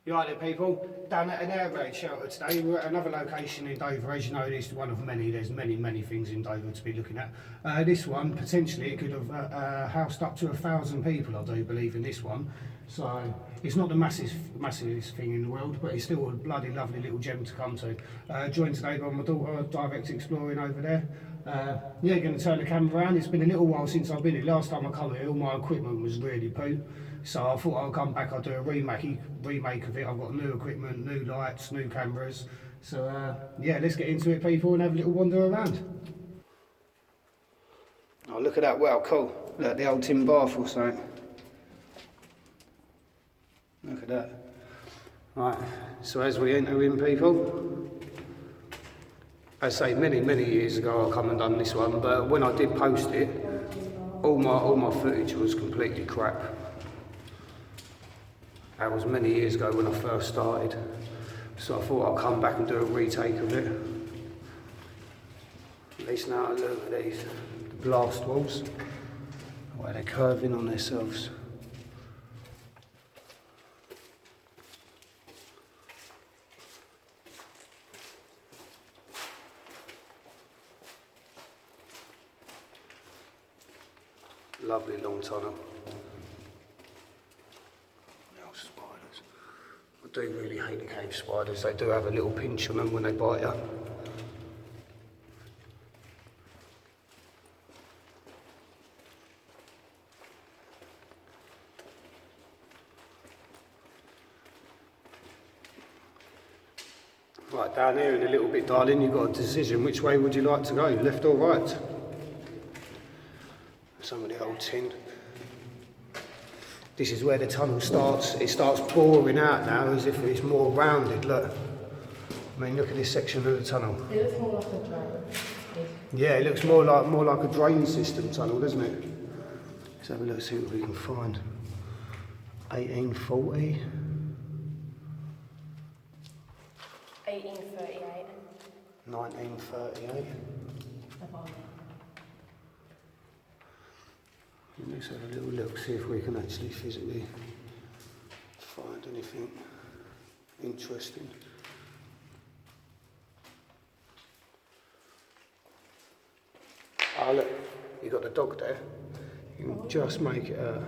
You right there, people? Down at an air raid shelter today. We're at another location in Dover. As you know, this is one of many. There's many things in Dover to be looking at. This one, potentially, it could have housed up to 1,000 people, I do believe, in this one. So, it's not the massive thing in the world, but it's still a bloody lovely little gem to come to. Joined today by my daughter, direct exploring over there. Yeah, going to turn the camera around. It's been a little while since I've been here. Last time I come here, all my equipment was really poo. So I thought I'll come back, I'll do a remake of it. I've got new equipment, new lights, new cameras. So yeah, let's get into it, people, and have a little wander around. Oh, look at that, wow, cool. Look at the old tin bath or something. Look at that. Right, so as we enter in, people, I say many years ago I come and done this one, but when I did post it, all my footage was completely crap. That was many years ago when I first started, so I thought I'd come back and do a retake of it. At least now I look at these, the blast walls, where they're curving on themselves. Lovely long tunnel. I do really hate the cave spiders. They do have a little pinch on them when they bite you. Right, down here in a little bit, darling, you've got a decision. Which way would you like to go, left or right? Some of the old tin. This is where the tunnel starts. It starts boring out now as if it's more rounded, look. I mean, look at this section of the tunnel. It looks more like a drain. Yeah, it looks more like a drain system tunnel, doesn't it? Let's have a look, see what we can find. 1840. 1838. 1938. Let's have a little look, see if we can actually physically find anything interesting. Oh look, you got the dog there. You can just make it a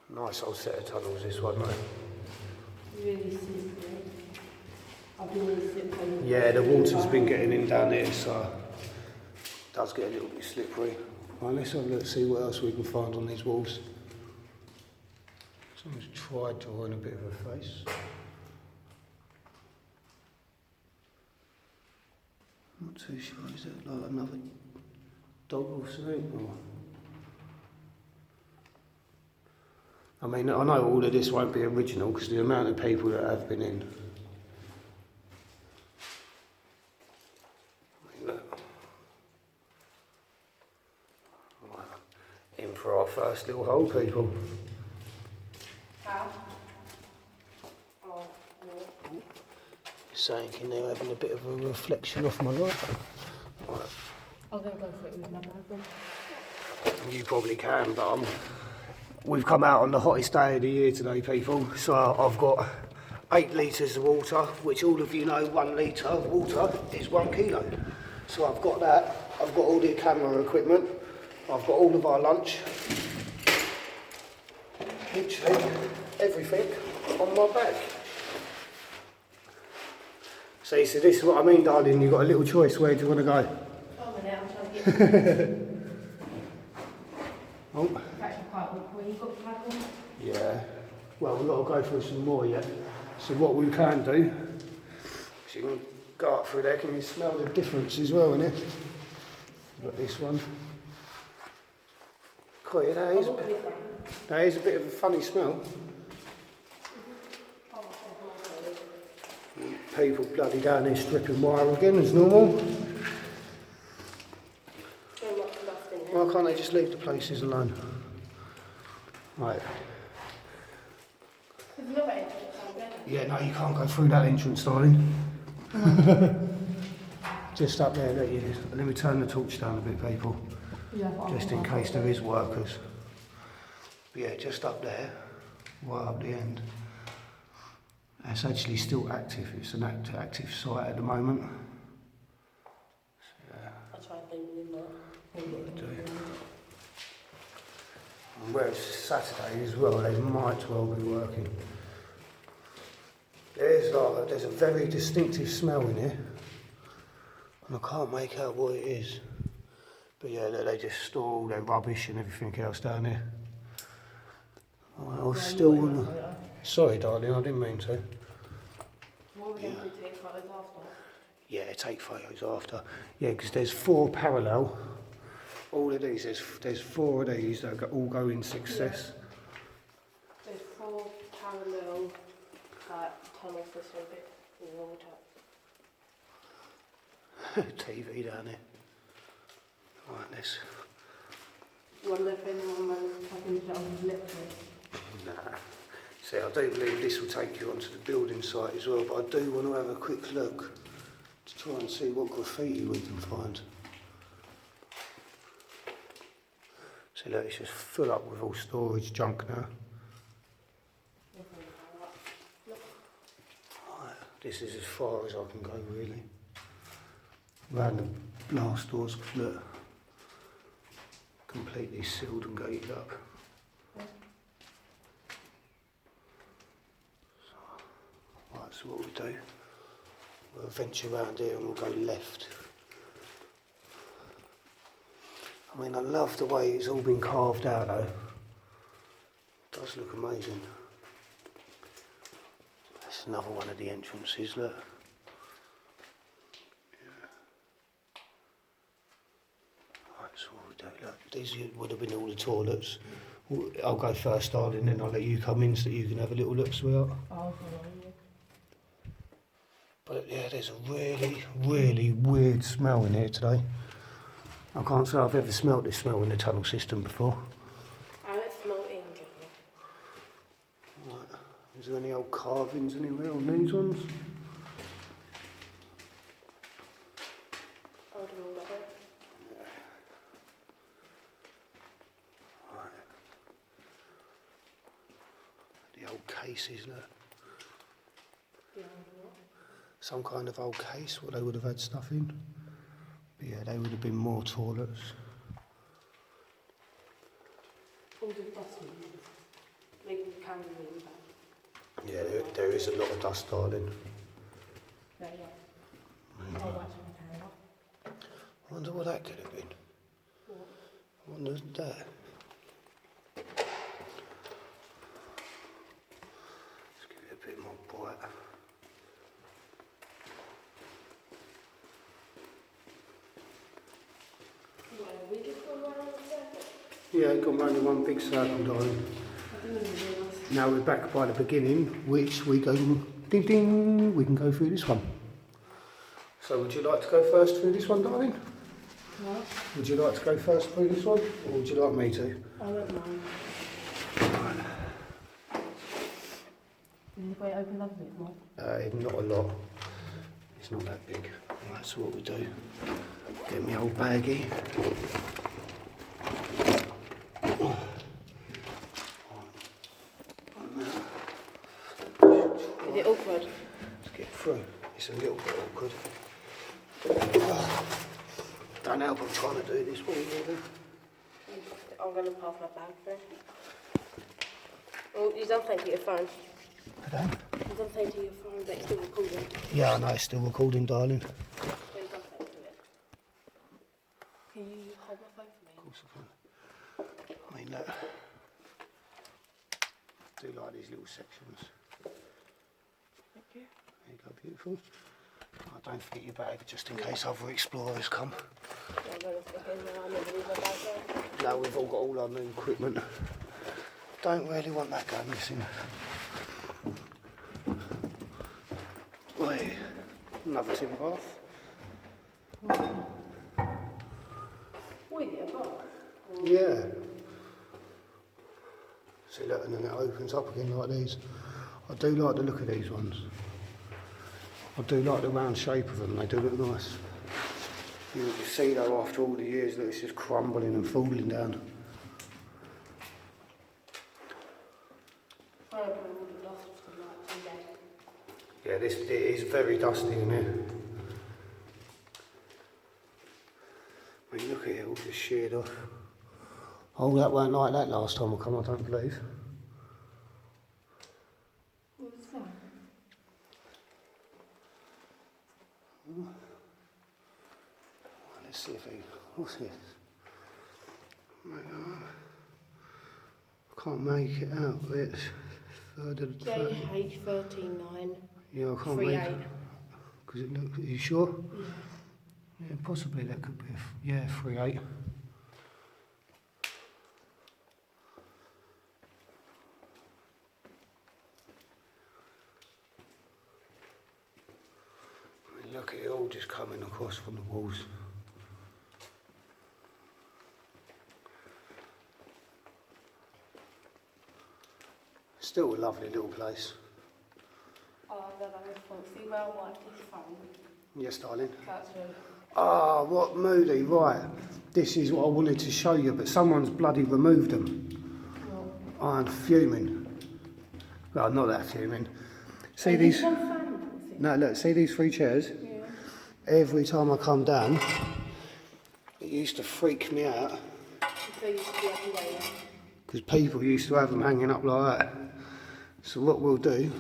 nice old set of tunnels, this one, mate. Really slippery. I've been really slippery. Yeah, the water's been getting in down here, so it does get a little bit slippery. Right, let's have a look, see what else we can find on these walls. Someone's tried drawing a bit of a face. Not too sure, is that like another dog or something? Or... I mean, I know all of this won't be original because the amount of people that have been in. In for our first little hole, people. How? Oh, no. Saying in there having a bit of a reflection off my light. Right. I'm going to go for it with my bag. You probably can, but we've come out on the hottest day of the year today, people. So I've got 8 litres of water, which all of you know 1 litre of water is 1 kilo. So I've got that. I've got all the camera equipment. I've got all of our lunch, literally everything on my bag. So this is what I mean, darling, you've got a little choice, where do you want to go? Oh, a minute, I'm trying to get Oh. actually quite good. Where you got the flag on? Yeah, well we've got to go through some more yet. So what we can do, so you can go up through there, can you smell the difference as well in it? Got this one. Cool, yeah, that is a bit of a funny smell. People bloody down there stripping wire again as normal. Why can't they just leave the places alone? Right. Yeah, no, you can't go through that entrance, darling. Just up there, let me turn the torch down a bit, people. Yeah, Just in case there is workers. But yeah, just up there, right up the end. It's actually still active. It's an active site at the moment. So, yeah. I'll try and leave it in there. And where it's Saturday as well, they might well be working. There's a very distinctive smell in here, and I can't make out what it is. But yeah, they just store all their rubbish and everything else down here. I was still wanna... Sorry, darling, I didn't mean to. What we're going to take photos after? Yeah, take photos after. Yeah, because there's 4 parallel. All of these, there's 4 of these that all go in success. Yeah. There's 4 parallel tunnel system bit in the water. TV down there. Right, this. Wonder if anyone managed to into that on his electric. Nah. See, I do believe this will take you onto the building site as well, but I do want to have a quick look to try and see what graffiti we can find. See, look, it's just full up with all storage junk now. Right, this is as far as I can go, really. Round the blast doors, look, completely sealed and gated up. So what we do, we'll venture around here and we'll go left. I mean, I love the way it's all been carved out though. It does look amazing. That's another one of the entrances, look. Yeah. Right, so what we do, look, these would have been all the toilets. I'll go first, darling, then I'll let you come in so that you can have a little look, sweetheart. Oh, But yeah, there's a really, really weird smell in here today. I can't say I've ever smelt this smell in the tunnel system before. I don't smell angel. Right. Is there any old carvings anywhere on these ones? I don't know about that. Right. The old cases, look. Yeah, Some kind of old case, what they would have had stuff in. But yeah, they would have been more toilets. all the dust making the camera really bad. Yeah, there is a lot of dust, darling. Yeah, yeah. Oh, watching the camera. I wonder what that could have been. What? I wonder that. Let's give it a bit more bite. Right, we just go around the circle. Yeah, gone round in one big circle, darling. I didn't even realise. Now we're back by the beginning, which we go ding ding. We can go through this one. So, would you like to go first through this one, darling? What? Would you like to go first through this one, or would you like me to? I don't mind. Is the way it opens up a bit more? Not a lot. It's not that big. Right, so what we do? Get me old baggie. Is it awkward? Let's get through. It's a little bit awkward. Don't help, I'm trying to do this for you. I'm going to pass my bag through. Oh, you've done something to your phone. Pardon? You've done something to your phone, but it's still recording. Yeah, I know, it's still recording, darling. So you've done something to it. Can you hold my phone for me? Of course I can. I mean, look. I do like these little sections. Thank you. There you go, beautiful. Oh, don't forget your bag, just in case other explorers come. Yeah, I'm going to stick in there. I'm going to leave my bag there. No, we've all got all our new equipment. Don't really want that going missing. Wait, another tin bath. Wait, yeah, but. Yeah. See that, and then it opens up again like these. I do like the look of these ones. I do like the round shape of them, they do look nice. You see though, after all the years that it's just crumbling and falling down. Yeah, it is very dusty in here. I mean, look at it all just sheared off. Oh, that weren't like that last time I come, I don't believe. What's that? Let's see if he... What's this? I can't make it out. It's further... JH139. Yeah, I can't 38. make it. Because it looks... Are you sure? Yeah. Yeah, possibly that could be a... Yeah, 38. Look at it all just coming across from the walls. Still a lovely little place. Oh, I love that response. See where I wiped his phone? Yes, darling. That's him. Ah, what moody, right. This is what I wanted to show you, but someone's bloody removed them. What? I'm fuming. Well, not that fuming. See these... No, look, see these 3 chairs? Yeah. Every time I come down, it used to freak me out. So you should be up and waiting. Because people used to have them hanging up like that. So what we'll do,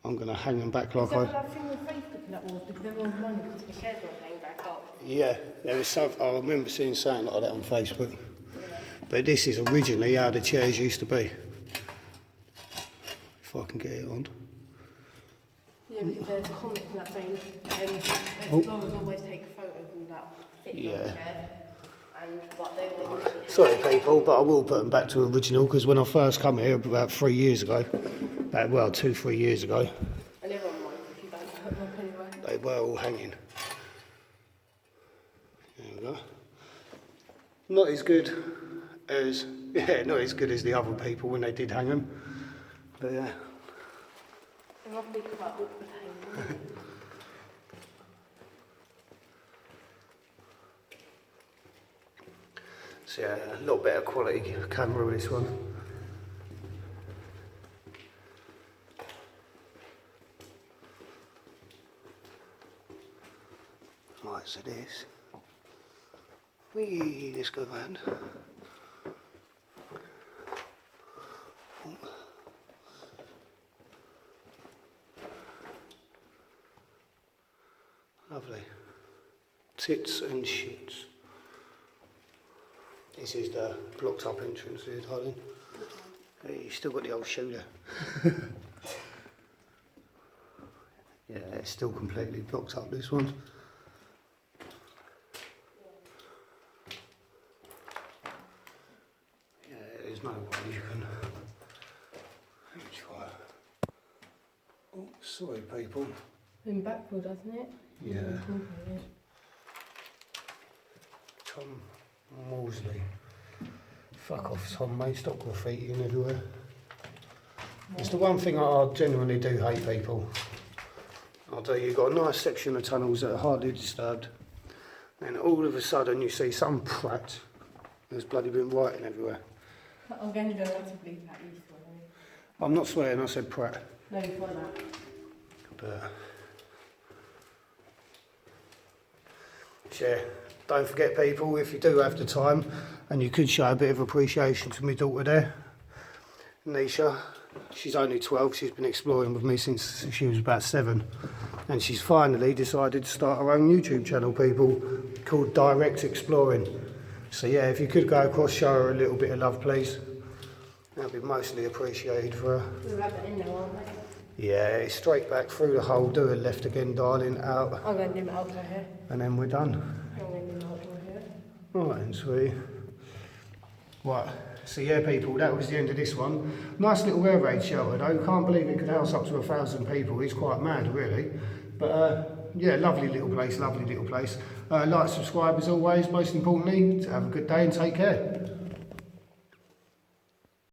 I'm going to hang them back like Is that that thing on Facebook and that was because everyone's moaning because the chairs won't hang back up? Yeah, there was some, I remember seeing something like that on Facebook. Yeah. But this is originally how the chairs used to be. If I can get it on. Yeah, because there's comments in that thing. Explorers always take photos and that fit on the chair. And like they always Sorry people, but I will put them back to original because when I first come here about 3 years ago, well 2-3 years ago, and everyone minds if you don't put them up anyway. they were all hanging. There we go. Not as good as, not as good as the other people when they did hang them. But yeah. It must be quite awkward hanging. So yeah, a little better quality camera with this one. Right, so this. Let's go round. Lovely. Tits and shits. This is the blocked up entrance here, darling. Hey, you still got the old shoe there. Yeah, it's still completely blocked up, this one. Yeah, there's no way you can... Let me try. Oh, sorry people. Been backward, hasn't it? Yeah. Tom Mosley. Fuck off, Tom, mate. Stop graffitiing everywhere. It's the one thing I genuinely do hate, people. I do. You've got a nice section of tunnels that are hardly disturbed. Then all of a sudden you see some prat who's bloody been writing everywhere. I'm going to go out to bleep that you swearing. I'm not swearing, I said prat. No, you've got that. But... yeah, don't forget people, if you do have the time and you could show a bit of appreciation to my daughter there, Nesha. She's only 12, she's been exploring with me since she was about 7 and she's finally decided to start her own YouTube channel, people, called Direct Exploring. So yeah, if you could go across, show her a little bit of love please, that'd be mostly appreciated for her. We're at the end now, aren't we? Yeah, it's straight back through the hole, do a left again darling, out, I'm going to do my outro here. and then we're done. I'm going to do my outro here. Right then, sweet. Right, so yeah people, that was the end of this one. Nice little air raid shelter though, can't believe it could house up to 1,000 people, it's quite mad really. But yeah, lovely little place, lovely little place. Like, subscribe as always, most importantly, have a good day and take care.